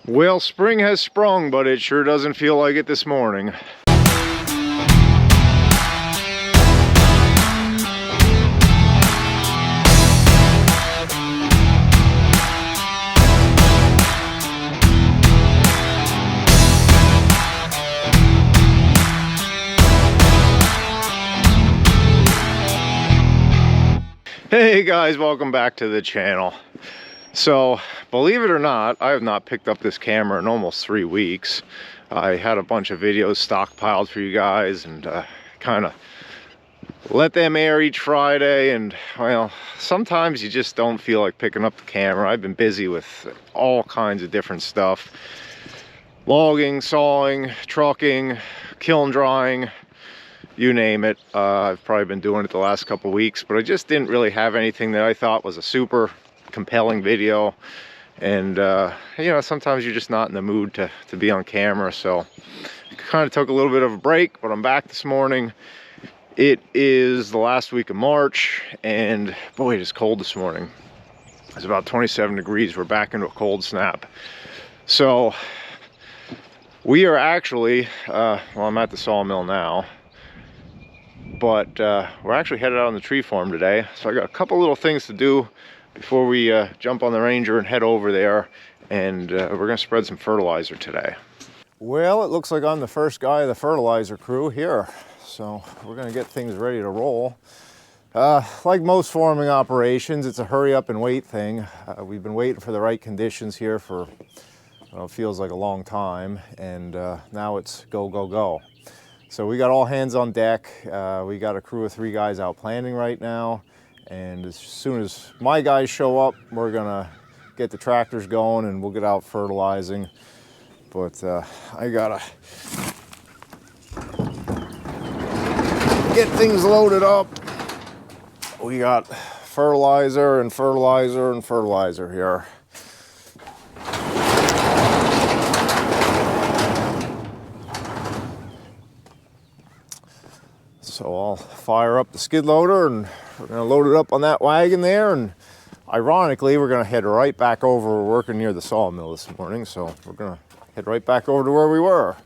Well, spring has sprung, but it sure doesn't feel like it this morning. Hey guys, welcome back to the channel. So, believe it or not, I have not picked up this camera in almost 3 weeks. I had a bunch of videos stockpiled for you guys and kind of let them air each Friday, and well, sometimes you just don't feel like picking up the camera. I've been busy with all kinds of different stuff. Logging, sawing, trucking, kiln drying, you name it. I've probably been doing it the last couple weeks, but I just didn't really have anything that I thought was a super compelling video. And you know, sometimes you're just not in the mood to be on camera, so I kind of took a little bit of a break, but I'm back this morning. It is the last week of March, and boy, it is cold this morning. It's about 27 degrees. We're back into a cold snap. So we are actually well, I'm at the sawmill now, but we're actually headed out on the tree farm today. So I got a couple little things to do before we jump on the Ranger and head over there, and we're gonna spread some fertilizer today. Well, it looks like I'm the first guy of the fertilizer crew here, so we're gonna get things ready to roll. Like most farming operations, it's a hurry up and wait thing. We've been waiting for the right conditions here for, well, it feels like a long time, and now it's go, go, go. So we got all hands on deck. We got a crew of 3 guys out planting right now. And as soon as my guys show up, we're gonna get the tractors going and we'll get out fertilizing. But I gotta get things loaded up. We got fertilizer and fertilizer and fertilizer here. So I'll fire up the skid loader and we're gonna load it up on that wagon there, and ironically, we're gonna head right back over. We're working near the sawmill this morning, so we're gonna head right back over to where we were.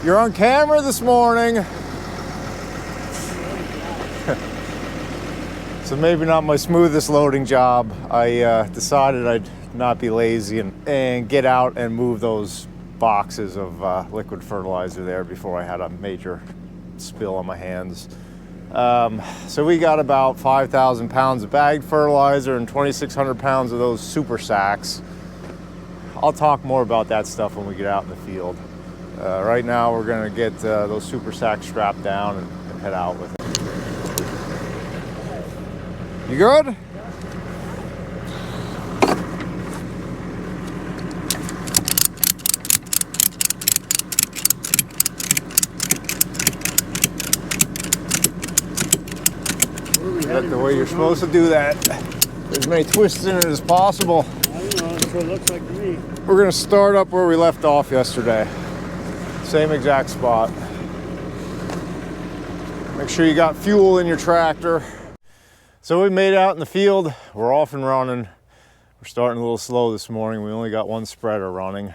You're on camera this morning. So maybe not my smoothest loading job. I decided I'd not be lazy and get out and move those boxes of liquid fertilizer there before I had a major spill on my hands. So we got about 5,000 pounds of bagged fertilizer and 2,600 pounds of those super sacks. I'll talk more about that stuff when we get out in the field. Right now we're gonna get those super sacks strapped down and head out with it. You good? That's the way you're supposed to do that. As many twists in it as possible. I don't know, that's what it looks like to me. We're gonna start up where we left off yesterday. Same exact spot. Make sure you got fuel in your tractor. So we made out in the field. We're off and running. We're starting a little slow this morning. We only got one spreader running.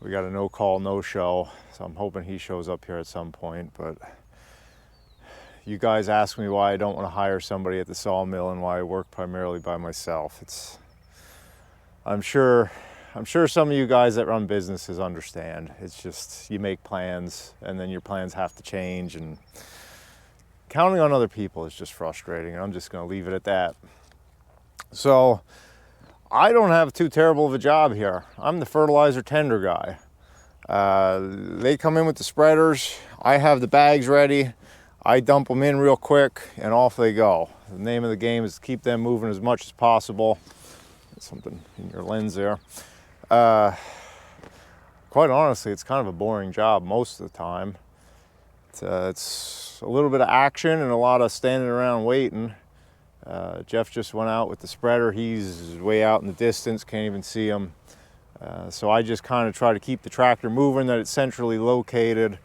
We got a no call, no show. So I'm hoping he shows up here at some point. But you guys ask me why I don't want to hire somebody at the sawmill and why I work primarily by myself. I'm sure some of you guys that run businesses understand. It's just you make plans and then your plans have to change, and counting on other people is just frustrating, and I'm just going to leave it at that. So I don't have too terrible of a job here. I'm the fertilizer tender guy. They come in with the spreaders. I have the bags ready. I dump them in real quick and off they go. The name of the game is to keep them moving as much as possible. There's something in your lens there. Quite honestly, it's kind of a boring job most of the time. It's a little bit of action and a lot of standing around waiting. Jeff just went out with the spreader. He's way out in the distance, can't even see him. So I just kind of try to keep the tractor moving, that it's centrally located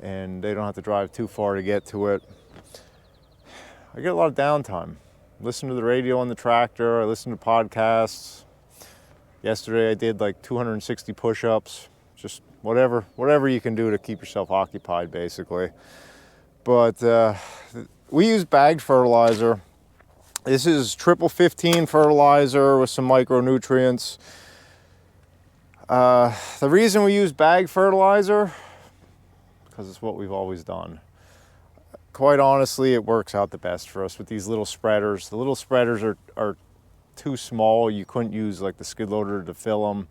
and they don't have to drive too far to get to it. I get a lot of downtime. Listen to the radio on the tractor, I listen to podcasts. Yesterday I did like 260 push-ups, just whatever you can do to keep yourself occupied basically. But we use bagged fertilizer. This is triple 15 fertilizer with some micronutrients. The reason we use bagged fertilizer, because it's what we've always done. Quite honestly, it works out the best for us with these little spreaders. The little spreaders are too small. You couldn't use like the skid loader to fill them.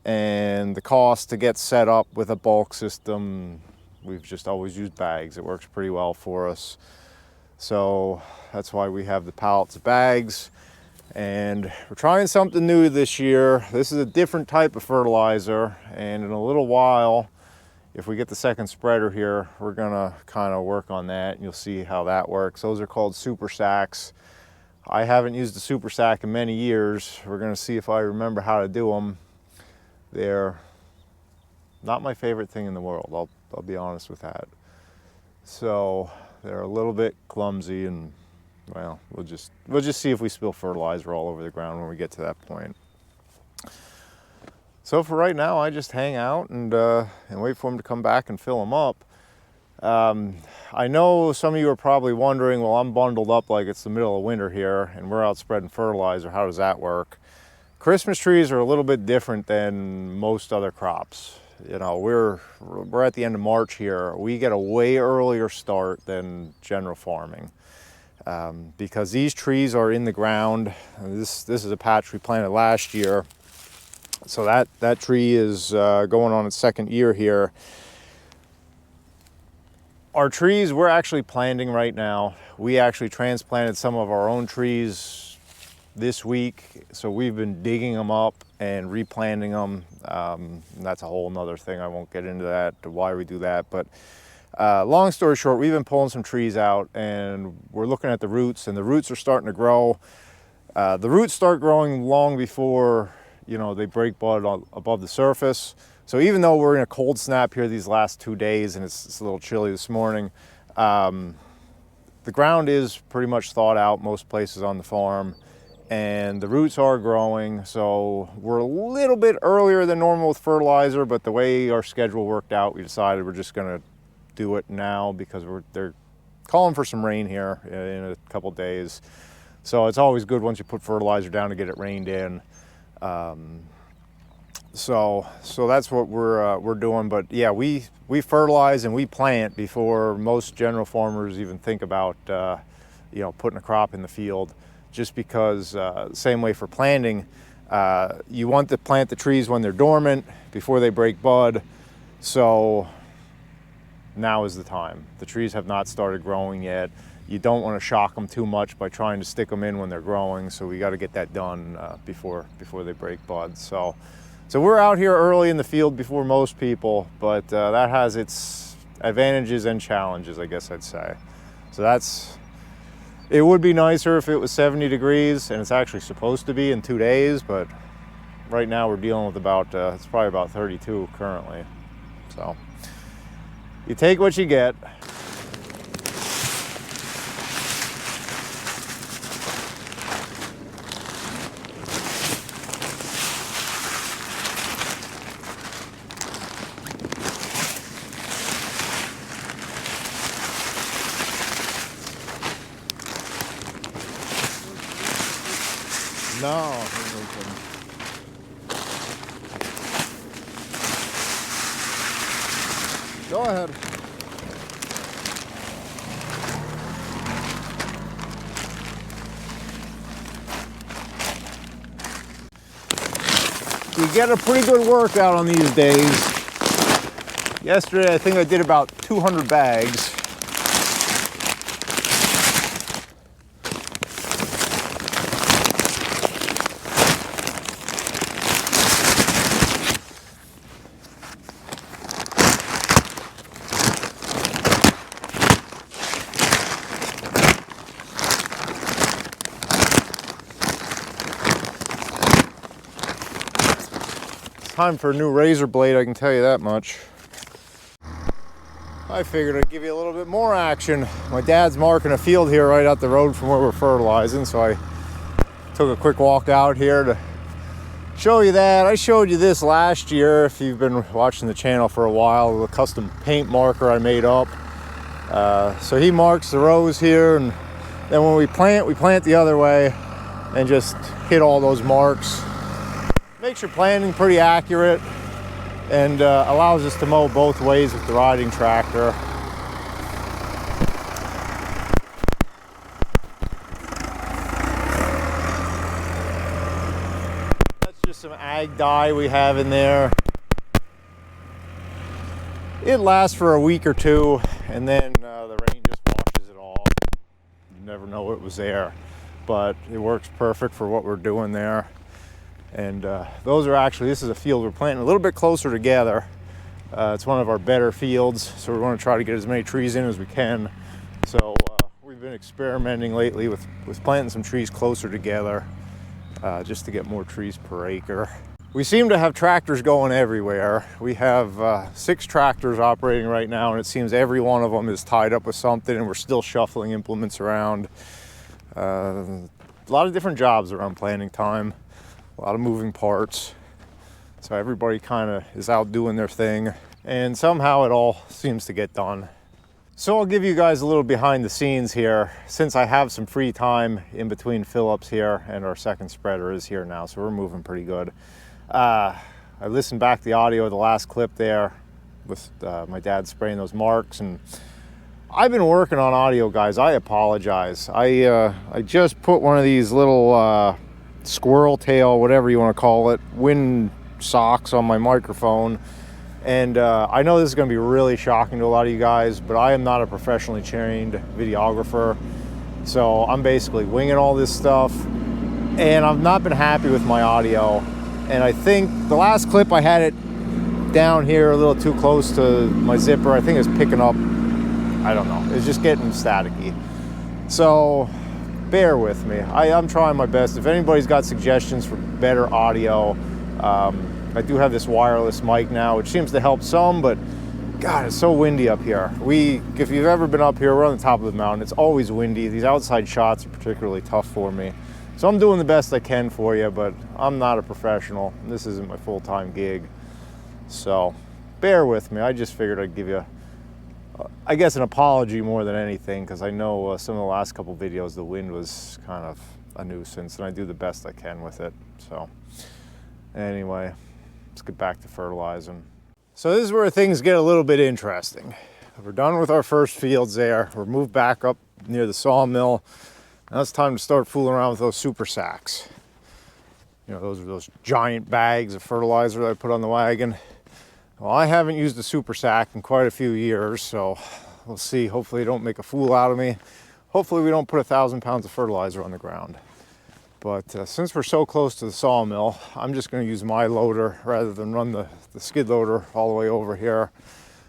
And the cost to get set up with a bulk system, we've just always used bags. It works pretty well for us. So that's why we have the pallets of bags. And we're trying something new this year. This is a different type of fertilizer. And in a little while, if we get the second spreader here, we're gonna kind of work on that and you'll see how that works. Those are called super sacks. I haven't used a super sack in many years. We're gonna see if I remember how to do them. They're not my favorite thing in the world. I'll be honest with that. So they're a little bit clumsy, and well, we'll just see if we spill fertilizer all over the ground when we get to that point. So for right now, I just hang out and wait for them to come back and fill them up. I know some of you are probably wondering, well, I'm bundled up like it's the middle of winter here and we're out spreading fertilizer. How does that work? Christmas trees are a little bit different than most other crops. You know, we're at the end of March here. We get a way earlier start than general farming because these trees are in the ground. This is a patch we planted last year. So that tree is going on its second year here. Our trees we're actually planting right now. We actually transplanted some of our own trees this week. So we've been digging them up and replanting them. And that's a whole nother thing. I won't get into that, to why we do that. But long story short, we've been pulling some trees out and we're looking at the roots, and the roots are starting to grow. The roots start growing long before, you know, they break bud above the surface. So even though we're in a cold snap here these last 2 days and it's a little chilly this morning, the ground is pretty much thawed out most places on the farm, and the roots are growing. So we're a little bit earlier than normal with fertilizer, but the way our schedule worked out, we decided we're just gonna do it now because they're calling for some rain here in a couple days. So it's always good once you put fertilizer down to get it rained in. So that's what we're doing. But yeah, we fertilize and we plant before most general farmers even think about you know, putting a crop in the field, just because same way for planting, you want to plant the trees when they're dormant before they break bud. So now is the time. The trees have not started growing yet. You don't want to shock them too much by trying to stick them in when they're growing. So we got to get that done before they break bud. So we're out here early in the field before most people, but that has its advantages and challenges, I guess I'd say. So it would be nicer if it was 70 degrees, and it's actually supposed to be in 2 days, but right now we're dealing with it's probably about 32 currently. So you take what you get. No. Go ahead. You get a pretty good workout on these days. Yesterday, I think I did about 200 bags. Time for a new razor blade, I can tell you that much. I figured I'd give you a little bit more action. My dad's marking a field here right out the road from where we're fertilizing, so I took a quick walk out here to show you that. I showed you this last year if you've been watching the channel for a while, the custom paint marker I made up. So he marks the rows here, and then when we plant the other way and just hit all those marks. Makes your planting pretty accurate and allows us to mow both ways with the riding tractor. That's just some ag dye we have in there. It lasts for a week or two, and then the rain just washes it off. You never know it was there, but it works perfect for what we're doing there. And this is a field we're planting a little bit closer together. It's one of our better fields, so we're going to try to get as many trees in as we can. So we've been experimenting lately with planting some trees closer together, just to get more trees per acre. We seem to have tractors going everywhere. We have 6 tractors operating right now, and it seems every one of them is tied up with something, and we're still shuffling implements around. A lot of different jobs around planting time. A lot of moving parts. So everybody kind of is out doing their thing, and somehow it all seems to get done. So I'll give you guys a little behind the scenes here, since I have some free time in between fill-ups here, and our second spreader is here now, so we're moving pretty good. I listened back to the audio of the last clip there with my dad spraying those marks, and I've been working on audio, guys. I apologize. I just put one of these little squirrel tail, whatever you want to call it, wind socks on my microphone, and I know this is going to be really shocking to a lot of you guys, but I am not a professionally trained videographer, so I'm basically winging all this stuff, and I've not been happy with my audio. And I think the last clip I had it down here a little too close to my zipper. I think it's picking up, I don't know, it's just getting staticky. So bear with me. I'm trying my best. If anybody's got suggestions for better audio, I do have this wireless mic now, which seems to help some, but God, it's so windy up here. If you've ever been up here, we're on the top of the mountain. It's always windy. These outside shots are particularly tough for me. So I'm doing the best I can for you, but I'm not a professional. This isn't my full-time gig. So bear with me. I just figured I'd give you, I guess, an apology more than anything, because I know some of the last couple videos the wind was kind of a nuisance, and I do the best I can with it. So anyway, let's get back to fertilizing. So this is where things get a little bit interesting. We're done with our first fields there. We're moved back up near the sawmill. Now it's time to start fooling around with those super sacks. You know, those are those giant bags of fertilizer that I put on the wagon. Well, I haven't used a super sack in quite a few years, so we'll see. Hopefully they don't make a fool out of me. Hopefully we don't put 1,000 pounds of fertilizer on the ground. But since we're so close to the sawmill, I'm just going to use my loader rather than run the skid loader all the way over here.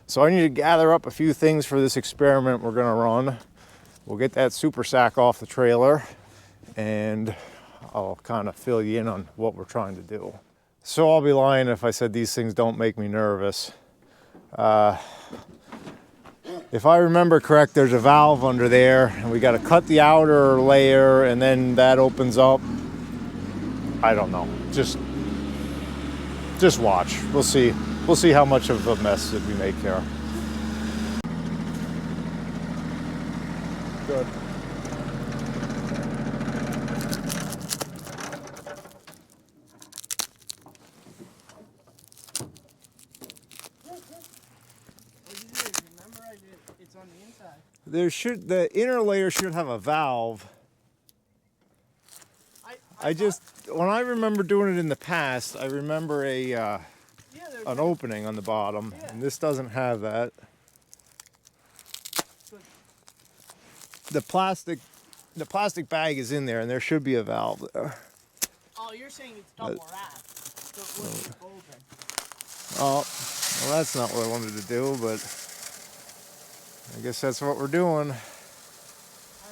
So I need to gather up a few things for this experiment we're going to run. We'll get that super sack off the trailer, and I'll kind of fill you in on what we're trying to do. So I'll be lying if I said these things don't make me nervous. If I remember correct, there's a valve under there, and we got to cut the outer layer, and then that opens up. I don't know. Just watch. We'll see. We'll see how much of a mess that we make here. Good. The inner layer should have a valve. When I remember doing it in the past, I remember an opening on the bottom, and this doesn't have that. The plastic bag is in there, and there should be a valve there. Oh, you're saying it's double wrapped, so it wouldn't open. Oh, well, that's not what I wanted to do, but I guess that's what we're doing. I don't know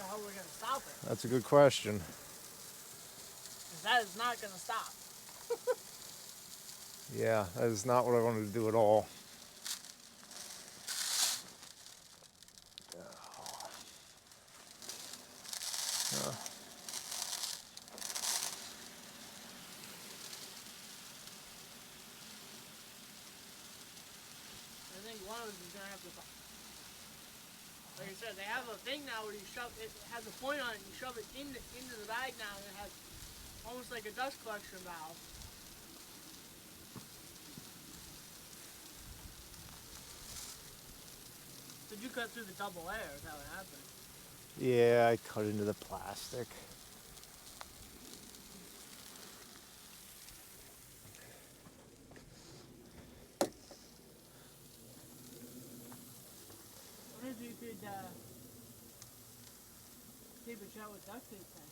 how we're going to stop it. That's a good question. Because that is not going to stop. Yeah, that is not what I wanted to do at all. I think one of us is going to have to... Like I said, they have a thing now where you shove it, has a point on it, you shove it into the bag now, and it has almost like a dust collection valve. Did you cut through the double layer? Is that what happened? Yeah, I cut into the plastic. What if you could tape it shut with duct tape then?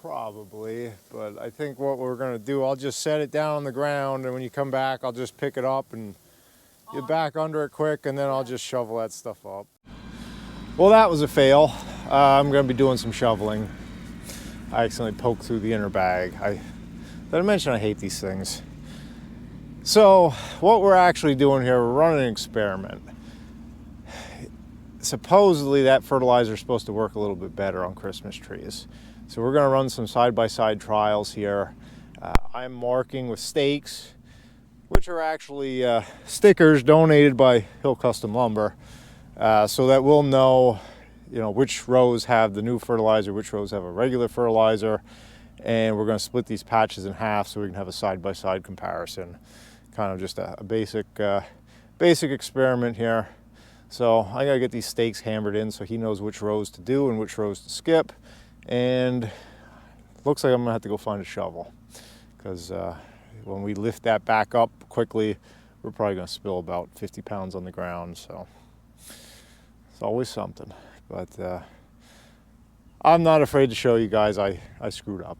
Probably, but I think what we're going to do, I'll just set it down on the ground, and when you come back, I'll just pick it up and get back under it quick, and then I'll just shovel that stuff up. Well, that was a fail. I'm going to be doing some shoveling. I accidentally poked through the inner bag. Did I mention I hate these things? So what we're actually doing here, we're running an experiment. Supposedly that fertilizer is supposed to work a little bit better on Christmas trees. So we're going to run some side-by-side trials here. I'm marking with stakes, which are actually stickers donated by Hill Custom Lumber, so that we'll know, which rows have the new fertilizer, which rows have a regular fertilizer, and we're going to split these patches in half so we can have a side-by-side comparison. Kind of just a basic experiment here. So I got to get these stakes hammered in so he knows which rows to do and which rows to skip. And looks like I'm gonna have to go find a shovel, because when we lift that back up quickly, we're probably gonna spill about 50 pounds on the ground. So it's always something. But I'm not afraid to show you guys I screwed up.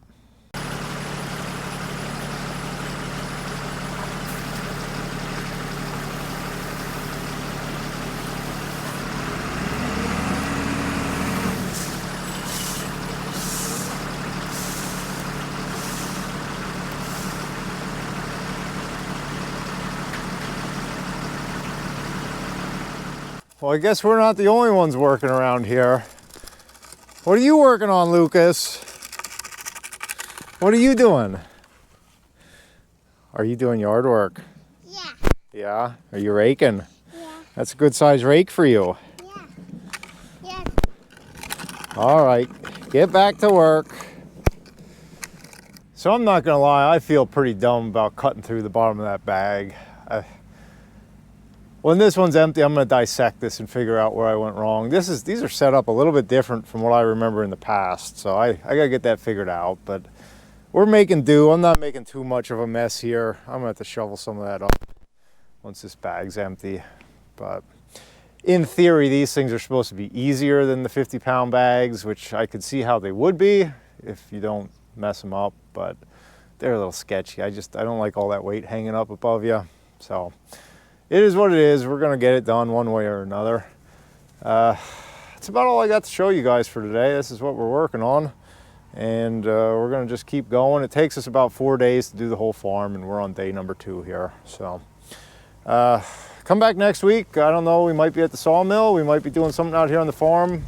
Well, I guess we're not the only ones working around here. What are you working on, Lucas? What are you doing? Are you doing yard work? Yeah. Yeah? Are you raking? Yeah. That's a good size rake for you. Yeah. Yeah. All right, get back to work. So I'm not gonna lie, I feel pretty dumb about cutting through the bottom of that bag. When this one's empty, I'm gonna dissect this and figure out where I went wrong. These are set up a little bit different from what I remember in the past, so I gotta get that figured out, but we're making do. I'm not making too much of a mess here. I'm gonna have to shovel some of that up once this bag's empty. But in theory, these things are supposed to be easier than the 50-pound bags, which I could see how they would be if you don't mess them up, but they're a little sketchy. I don't like all that weight hanging up above you. So it is what it is. We're gonna get it done one way or another. That's about all I got to show you guys for today. This is what we're working on, and we're gonna just keep going. It takes us about 4 days to do the whole farm, and we're on day number 2 here. So come back next week. I don't know, we might be at the sawmill. We might be doing something out here on the farm.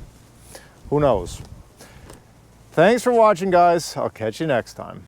Who knows? Thanks for watching, guys. I'll catch you next time.